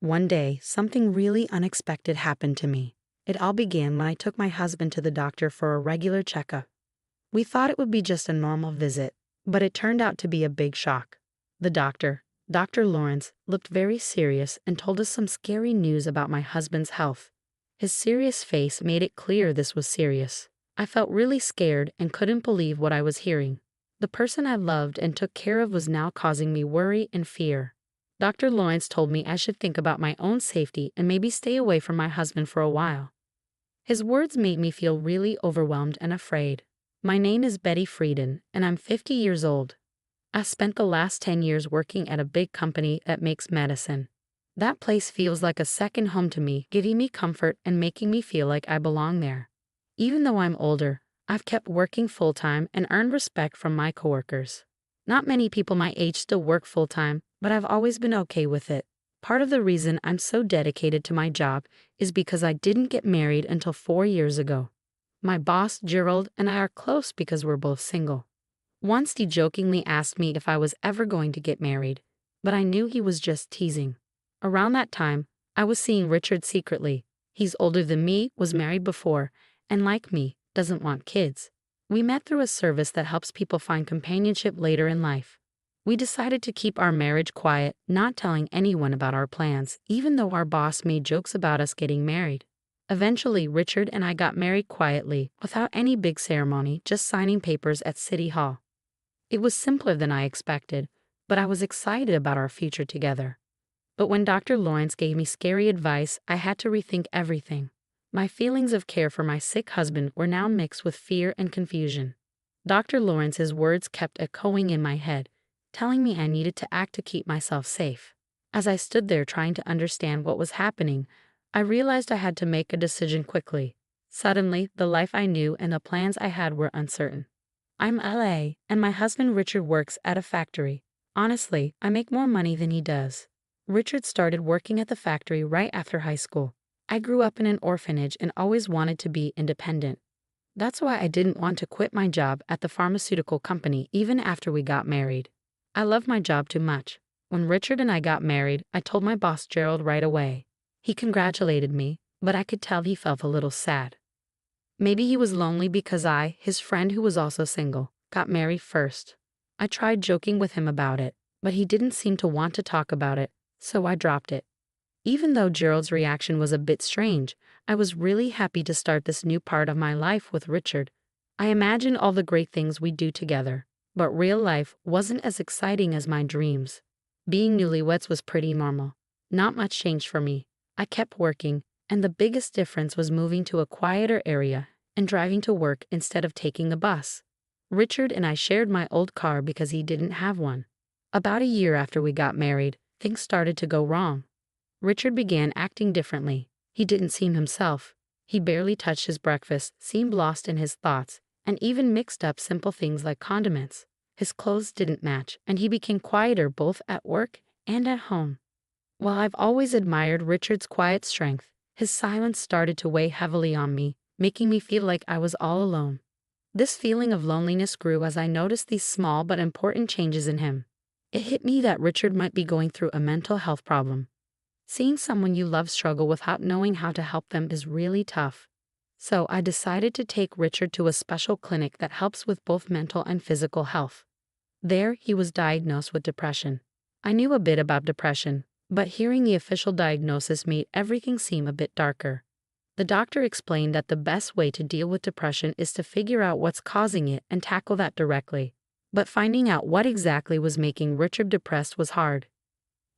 One day, something really unexpected happened to me. It all began when I took my husband to the doctor for a regular checkup. We thought it would be just a normal visit, but it turned out to be a big shock. The doctor, Dr. Lawrence, looked very serious and told us some scary news about my husband's health. His serious face made it clear this was serious. I felt really scared and couldn't believe what I was hearing. The person I loved and took care of was now causing me worry and fear. Dr. Lawrence told me I should think about my own safety and maybe stay away from my husband for a while. His words made me feel really overwhelmed and afraid. My name is Betty Frieden, and I'm 50 years old. I spent the last 10 years working at a big company that makes medicine. That place feels like a second home to me, giving me comfort and making me feel like I belong there. Even though I'm older, I've kept working full-time and earned respect from my coworkers. Not many people my age still work full-time, but I've always been okay with it. Part of the reason I'm so dedicated to my job is because I didn't get married until 4 years ago. My boss, Gerald, and I are close because we're both single. Once he jokingly asked me if I was ever going to get married, but I knew he was just teasing. Around that time, I was seeing Richard secretly. He's older than me, was married before, and like me, doesn't want kids. We met through a service that helps people find companionship later in life. We decided to keep our marriage quiet, not telling anyone about our plans, even though our boss made jokes about us getting married. Eventually, Richard and I got married quietly, without any big ceremony, just signing papers at City Hall. It was simpler than I expected, but I was excited about our future together. But when Dr. Lawrence gave me scary advice, I had to rethink everything. My feelings of care for my sick husband were now mixed with fear and confusion. Dr. Lawrence's words kept echoing in my head, telling me I needed to act to keep myself safe. As I stood there trying to understand what was happening, I realized I had to make a decision quickly. Suddenly, the life I knew and the plans I had were uncertain. I'm LA, and my husband Richard works at a factory. Honestly, I make more money than he does. Richard started working at the factory right after high school. I grew up in an orphanage and always wanted to be independent. That's why I didn't want to quit my job at the pharmaceutical company even after we got married. I love my job too much. When Richard and I got married, I told my boss Gerald right away. He congratulated me, but I could tell he felt a little sad. Maybe he was lonely because I, his friend who was also single, got married first. I tried joking with him about it, but he didn't seem to want to talk about it, so I dropped it. Even though Gerald's reaction was a bit strange, I was really happy to start this new part of my life with Richard. I imagined all the great things we'd do together, but real life wasn't as exciting as my dreams. Being newlyweds was pretty normal. Not much changed for me. I kept working, and the biggest difference was moving to a quieter area and driving to work instead of taking the bus. Richard and I shared my old car because he didn't have one. About a year after we got married, things started to go wrong. Richard began acting differently. He didn't seem himself. He barely touched his breakfast, seemed lost in his thoughts, and even mixed up simple things like condiments. His clothes didn't match, and he became quieter both at work and at home. While I've always admired Richard's quiet strength, his silence started to weigh heavily on me, making me feel like I was all alone. This feeling of loneliness grew as I noticed these small but important changes in him. It hit me that Richard might be going through a mental health problem. Seeing someone you love struggle without knowing how to help them is really tough. So I decided to take Richard to a special clinic that helps with both mental and physical health. There, he was diagnosed with depression. I knew a bit about depression, but hearing the official diagnosis made everything seem a bit darker. The doctor explained that the best way to deal with depression is to figure out what's causing it and tackle that directly. But finding out what exactly was making Richard depressed was hard.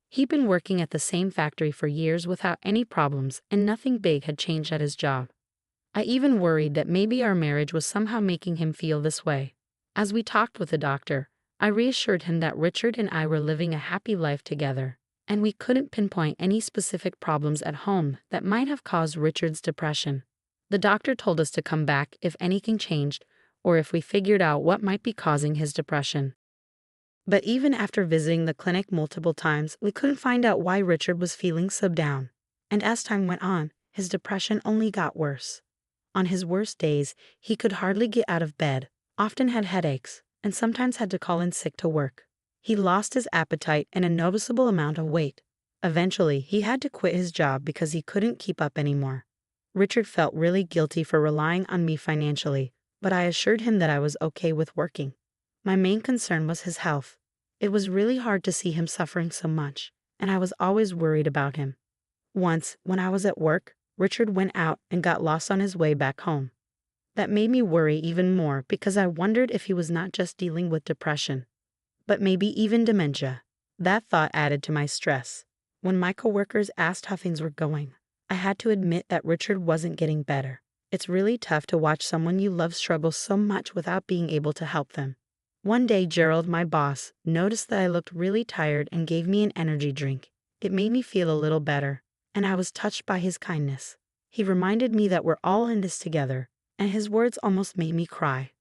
He'd been working at the same factory for years without any problems, and nothing big had changed at his job. I even worried that maybe our marriage was somehow making him feel this way. As we talked with the doctor, I reassured him that Richard and I were living a happy life together, and we couldn't pinpoint any specific problems at home that might have caused Richard's depression. The doctor told us to come back if anything changed, or if we figured out what might be causing his depression. But even after visiting the clinic multiple times, we couldn't find out why Richard was feeling so down. And as time went on, his depression only got worse. On his worst days, he could hardly get out of bed, often had headaches, and sometimes had to call in sick to work. He lost his appetite and a noticeable amount of weight. Eventually, he had to quit his job because he couldn't keep up anymore. Richard felt really guilty for relying on me financially, but I assured him that I was okay with working. My main concern was his health. It was really hard to see him suffering so much, and I was always worried about him. Once, when I was at work, Richard went out and got lost on his way back home. That made me worry even more because I wondered if he was not just dealing with depression, but maybe even dementia. That thought added to my stress. When my coworkers asked how things were going, I had to admit that Richard wasn't getting better. It's really tough to watch someone you love struggle so much without being able to help them. One day, Gerald, my boss, noticed that I looked really tired and gave me an energy drink. It made me feel a little better, and I was touched by his kindness. He reminded me that we're all in this together, and his words almost made me cry.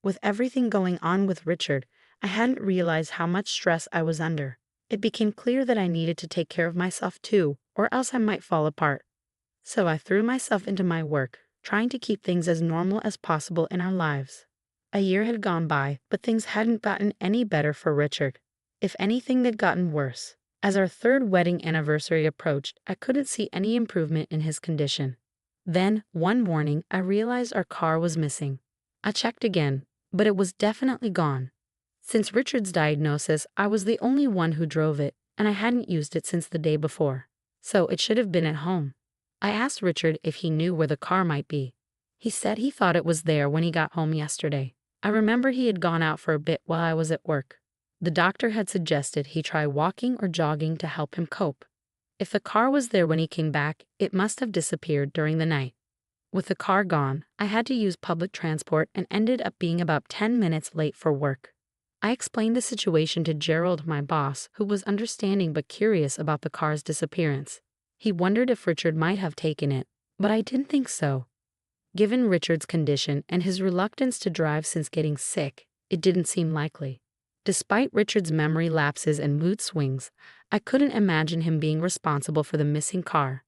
With everything going on with Richard, I hadn't realized how much stress I was under. It became clear that I needed to take care of myself too, or else I might fall apart. So I threw myself into my work, trying to keep things as normal as possible in our lives. A year had gone by, but things hadn't gotten any better for Richard. If anything, they'd gotten worse. As our third wedding anniversary approached, I couldn't see any improvement in his condition. Then, one morning, I realized our car was missing. I checked again, but it was definitely gone. Since Richard's diagnosis, I was the only one who drove it, and I hadn't used it since the day before. So it should have been at home. I asked Richard if he knew where the car might be. He said he thought it was there when he got home yesterday. I remember he had gone out for a bit while I was at work. The doctor had suggested he try walking or jogging to help him cope. If the car was there when he came back, it must have disappeared during the night. With the car gone, I had to use public transport and ended up being about 10 minutes late for work. I explained the situation to Gerald, my boss, who was understanding but curious about the car's disappearance. He wondered if Richard might have taken it, but I didn't think so. Given Richard's condition and his reluctance to drive since getting sick, it didn't seem likely. Despite Richard's memory lapses and mood swings, I couldn't imagine him being responsible for the missing car.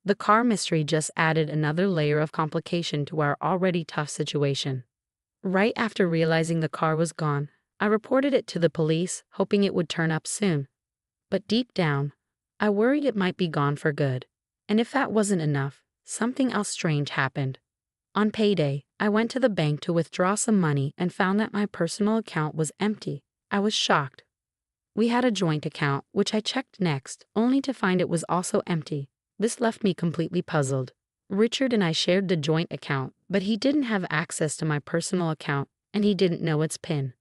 The car mystery just added another layer of complication to our already tough situation. Right after realizing the car was gone, I reported it to the police, hoping it would turn up soon. But deep down, I worried it might be gone for good. And if that wasn't enough, something else strange happened. On payday, I went to the bank to withdraw some money and found that my personal account was empty. I was shocked. We had a joint account, which I checked next, only to find it was also empty. This left me completely puzzled. Richard and I shared the joint account, but he didn't have access to my personal account, and he didn't know its PIN.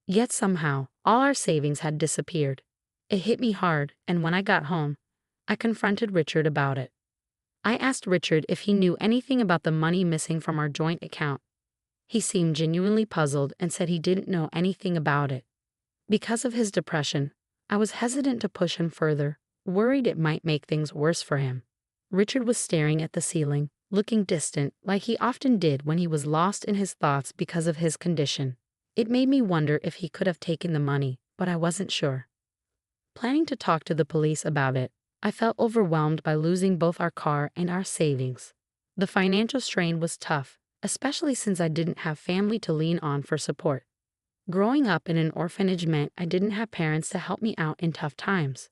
Yet somehow, all our savings had disappeared. It hit me hard, and when I got home, I confronted Richard about it. I asked Richard if he knew anything about the money missing from our joint account. He seemed genuinely puzzled and said he didn't know anything about it. Because of his depression, I was hesitant to push him further, worried it might make things worse for him. Richard was staring at the ceiling, looking distant like he often did when he was lost in his thoughts because of his condition. It made me wonder if he could have taken the money, but I wasn't sure. Planning to talk to the police about it, I felt overwhelmed by losing both our car and our savings. The financial strain was tough, especially since I didn't have family to lean on for support. Growing up in an orphanage meant I didn't have parents to help me out in tough times.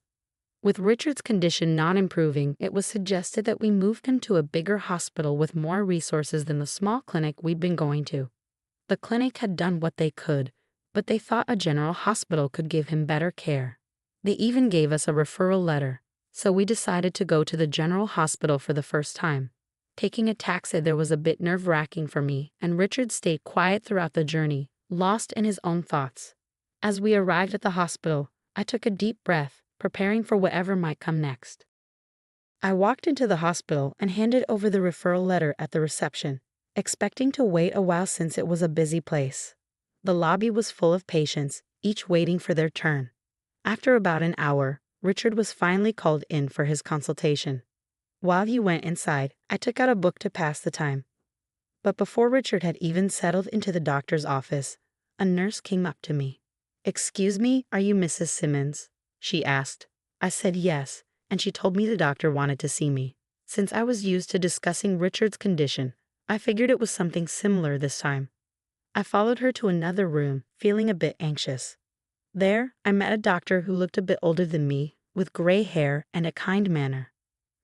With Richard's condition not improving, it was suggested that we move him to a bigger hospital with more resources than the small clinic we'd been going to. The clinic had done what they could, but they thought a general hospital could give him better care. They even gave us a referral letter, so we decided to go to the general hospital for the first time. Taking a taxi there was a bit nerve-wracking for me, and Richard stayed quiet throughout the journey, lost in his own thoughts. As we arrived at the hospital, I took a deep breath, preparing for whatever might come next. I walked into the hospital and handed over the referral letter at the reception, expecting to wait a while since it was a busy place. The lobby was full of patients, each waiting for their turn. After about an hour, Richard was finally called in for his consultation. While he went inside, I took out a book to pass the time. But before Richard had even settled into the doctor's office, a nurse came up to me. "Excuse me, are you Mrs. Simmons?" she asked. I said yes, and she told me the doctor wanted to see me. Since I was used to discussing Richard's condition, I figured it was something similar this time. I followed her to another room, feeling a bit anxious. There, I met a doctor who looked a bit older than me, with gray hair and a kind manner.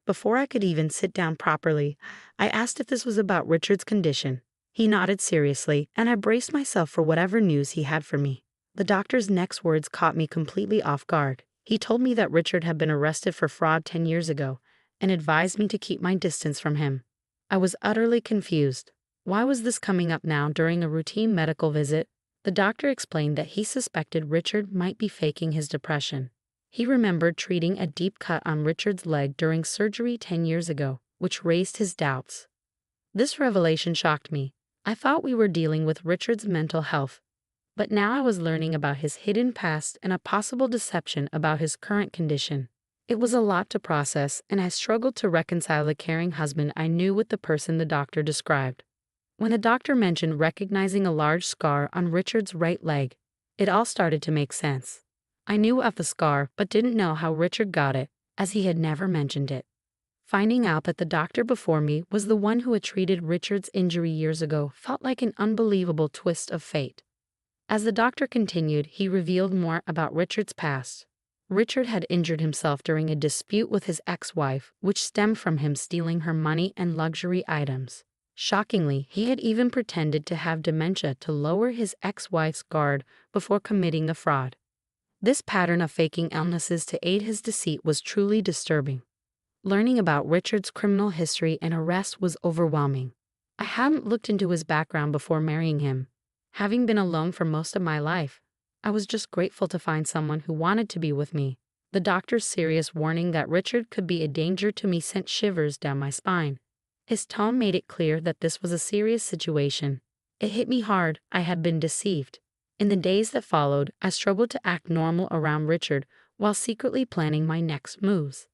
Before I could even sit down properly, I asked if this was about Richard's condition. He nodded seriously, and I braced myself for whatever news he had for me. The doctor's next words caught me completely off guard. He told me that Richard had been arrested for fraud 10 years ago and advised me to keep my distance from him. I was utterly confused. Why was this coming up now during a routine medical visit? The doctor explained that he suspected Richard might be faking his depression. He remembered treating a deep cut on Richard's leg during surgery 10 years ago, which raised his doubts. This revelation shocked me. I thought we were dealing with Richard's mental health, but now I was learning about his hidden past and a possible deception about his current condition. It was a lot to process, and I struggled to reconcile the caring husband I knew with the person the doctor described. When the doctor mentioned recognizing a large scar on Richard's right leg, it all started to make sense. I knew of the scar but didn't know how Richard got it, as he had never mentioned it. Finding out that the doctor before me was the one who had treated Richard's injury years ago felt like an unbelievable twist of fate. As the doctor continued, he revealed more about Richard's past. Richard had injured himself during a dispute with his ex-wife, which stemmed from him stealing her money and luxury items. Shockingly, he had even pretended to have dementia to lower his ex-wife's guard before committing the fraud. This pattern of faking illnesses to aid his deceit was truly disturbing. Learning about Richard's criminal history and arrest was overwhelming. I hadn't looked into his background before marrying him. Having been alone for most of my life, I was just grateful to find someone who wanted to be with me. The doctor's serious warning that Richard could be a danger to me sent shivers down my spine. His tone made it clear that this was a serious situation. It hit me hard. I had been deceived. In the days that followed, I struggled to act normal around Richard while secretly planning my next moves.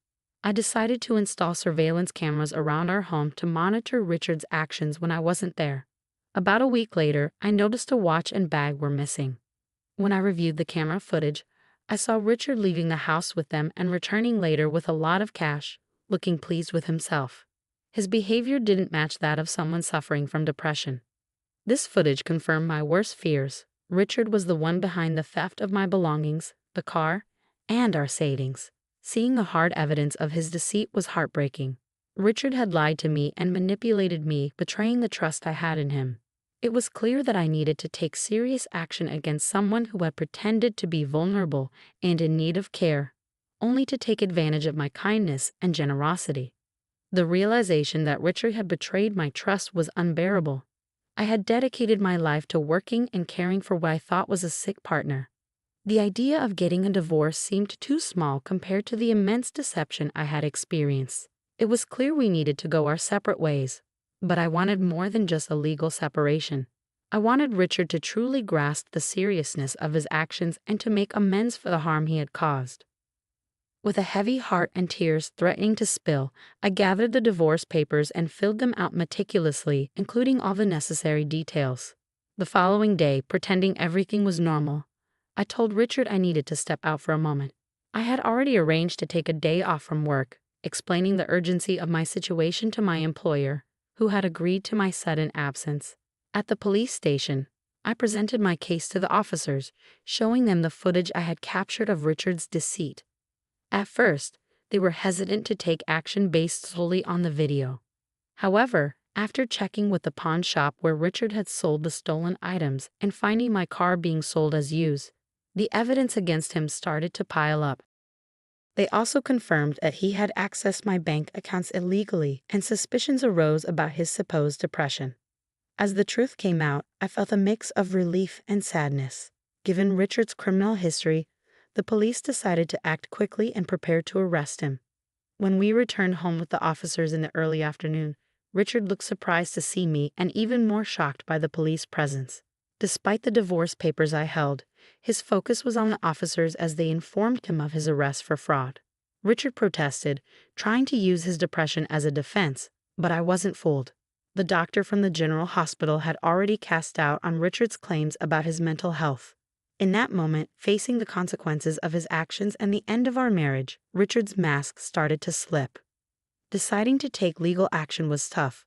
I decided to install surveillance cameras around our home to monitor Richard's actions when I wasn't there. About a week later, I noticed a watch and bag were missing. When I reviewed the camera footage, I saw Richard leaving the house with them and returning later with a lot of cash, looking pleased with himself. His behavior didn't match that of someone suffering from depression. This footage confirmed my worst fears. Richard was the one behind the theft of my belongings, the car, and our savings. Seeing the hard evidence of his deceit was heartbreaking. Richard had lied to me and manipulated me, betraying the trust I had in him. It was clear that I needed to take serious action against someone who had pretended to be vulnerable and in need of care, only to take advantage of my kindness and generosity. The realization that Richard had betrayed my trust was unbearable. I had dedicated my life to working and caring for what I thought was a sick partner. The idea of getting a divorce seemed too small compared to the immense deception I had experienced. It was clear we needed to go our separate ways, but I wanted more than just a legal separation. I wanted Richard to truly grasp the seriousness of his actions and to make amends for the harm he had caused. With a heavy heart and tears threatening to spill, I gathered the divorce papers and filled them out meticulously, including all the necessary details. The following day, pretending everything was normal, I told Richard I needed to step out for a moment. I had already arranged to take a day off from work, explaining the urgency of my situation to my employer, who had agreed to my sudden absence. At the police station, I presented my case to the officers, showing them the footage I had captured of Richard's deceit. At first, they were hesitant to take action based solely on the video. However, after checking with the pawn shop where Richard had sold the stolen items and finding my car being sold as used, the evidence against him started to pile up. They also confirmed that he had accessed my bank accounts illegally, and suspicions arose about his supposed depression. As the truth came out, I felt a mix of relief and sadness. Given Richard's criminal history, the police decided to act quickly and prepared to arrest him. When we returned home with the officers in the early afternoon, Richard looked surprised to see me and even more shocked by the police presence. Despite the divorce papers I held, his focus was on the officers as they informed him of his arrest for fraud. Richard protested, trying to use his depression as a defense, but I wasn't fooled. The doctor from the general hospital had already cast doubt on Richard's claims about his mental health. In that moment, facing the consequences of his actions and the end of our marriage, Richard's mask started to slip. Deciding to take legal action was tough,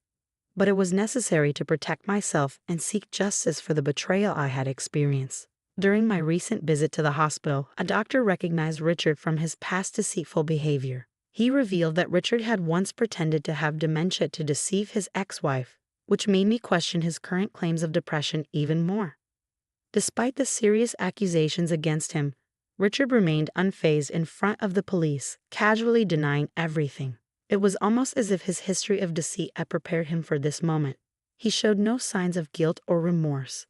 but it was necessary to protect myself and seek justice for the betrayal I had experienced. During my recent visit to the hospital, a doctor recognized Richard from his past deceitful behavior. He revealed that Richard had once pretended to have dementia to deceive his ex-wife, which made me question his current claims of depression even more. Despite the serious accusations against him, Richard remained unfazed in front of the police, casually denying everything. It was almost as if his history of deceit had prepared him for this moment. He showed no signs of guilt or remorse,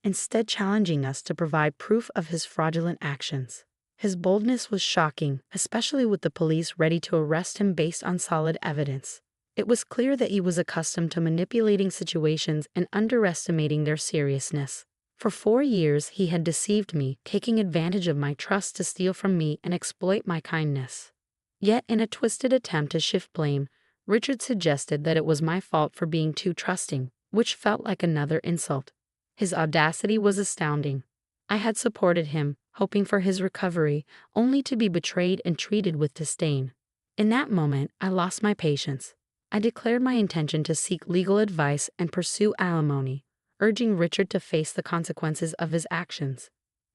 instead challenging us to provide proof of his fraudulent actions. His boldness was shocking, especially with the police ready to arrest him based on solid evidence. It was clear that he was accustomed to manipulating situations and underestimating their seriousness. For 4 years, he had deceived me, taking advantage of my trust to steal from me and exploit my kindness. Yet, in a twisted attempt to shift blame, Richard suggested that it was my fault for being too trusting, which felt like another insult. His audacity was astounding. I had supported him, hoping for his recovery, only to be betrayed and treated with disdain. In that moment, I lost my patience. I declared my intention to seek legal advice and pursue alimony, urging Richard to face the consequences of his actions.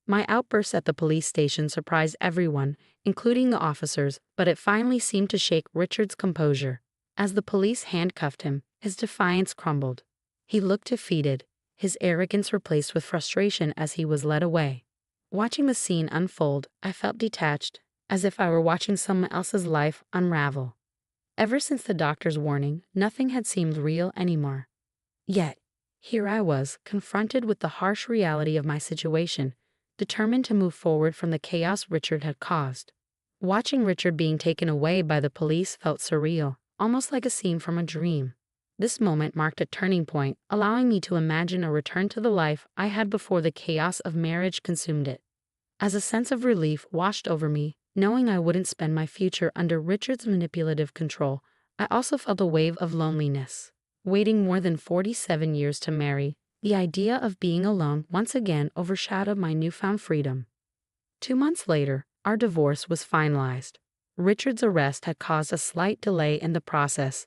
My outburst at the police station surprised everyone, including the officers, but it finally seemed to shake Richard's composure. As the police handcuffed him, his defiance crumbled. He looked defeated, his arrogance replaced with frustration as he was led away. Watching the scene unfold, I felt detached, as if I were watching someone else's life unravel. Ever since the doctor's warning, nothing had seemed real anymore. Yet, here I was, confronted with the harsh reality of my situation, determined to move forward from the chaos Richard had caused. Watching Richard being taken away by the police felt surreal, almost like a scene from a dream. This moment marked a turning point, allowing me to imagine a return to the life I had before the chaos of marriage consumed it. As a sense of relief washed over me, knowing I wouldn't spend my future under Richard's manipulative control, I also felt a wave of loneliness. Waiting more than 47 years to marry, the idea of being alone once again overshadowed my newfound freedom. 2 months later, our divorce was finalized. Richard's arrest had caused a slight delay in the process,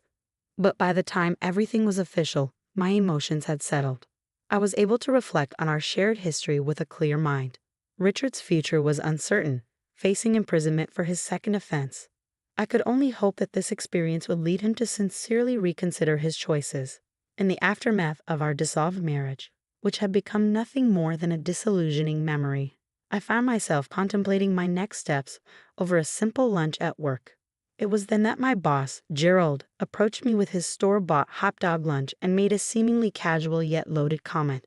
but by the time everything was official, my emotions had settled. I was able to reflect on our shared history with a clear mind. Richard's future was uncertain, facing imprisonment for his second offense. I could only hope that this experience would lead him to sincerely reconsider his choices. In the aftermath of our dissolved marriage, which had become nothing more than a disillusioning memory, I found myself contemplating my next steps over a simple lunch at work. It was then that my boss, Gerald, approached me with his store-bought hot dog lunch and made a seemingly casual yet loaded comment.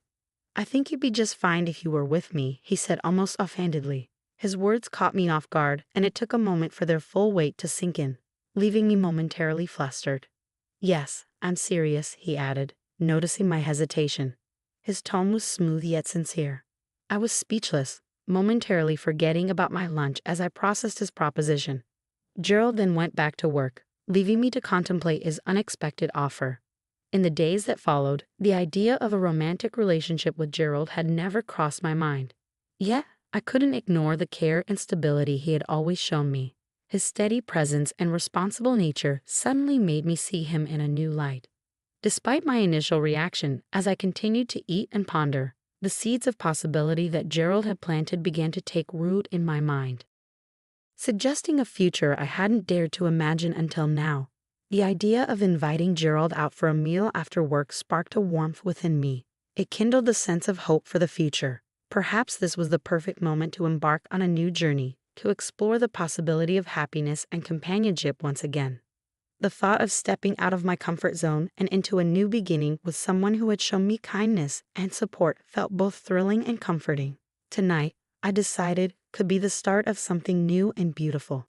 "I think you'd be just fine if you were with me," he said almost offhandedly. His words caught me off guard, and it took a moment for their full weight to sink in, leaving me momentarily flustered. "Yes, I'm serious," he added, noticing my hesitation. His tone was smooth yet sincere. I was speechless, momentarily forgetting about my lunch as I processed his proposition. Gerald then went back to work, leaving me to contemplate his unexpected offer. In the days that followed, the idea of a romantic relationship with Gerald had never crossed my mind. Yet, I couldn't ignore the care and stability he had always shown me. His steady presence and responsible nature suddenly made me see him in a new light. Despite my initial reaction, as I continued to eat and ponder, the seeds of possibility that Gerald had planted began to take root in my mind, suggesting a future I hadn't dared to imagine until now. The idea of inviting Gerald out for a meal after work sparked a warmth within me. It kindled a sense of hope for the future. Perhaps this was the perfect moment to embark on a new journey, to explore the possibility of happiness and companionship once again. The thought of stepping out of my comfort zone and into a new beginning with someone who had shown me kindness and support felt both thrilling and comforting. Tonight, I decided, could be the start of something new and beautiful.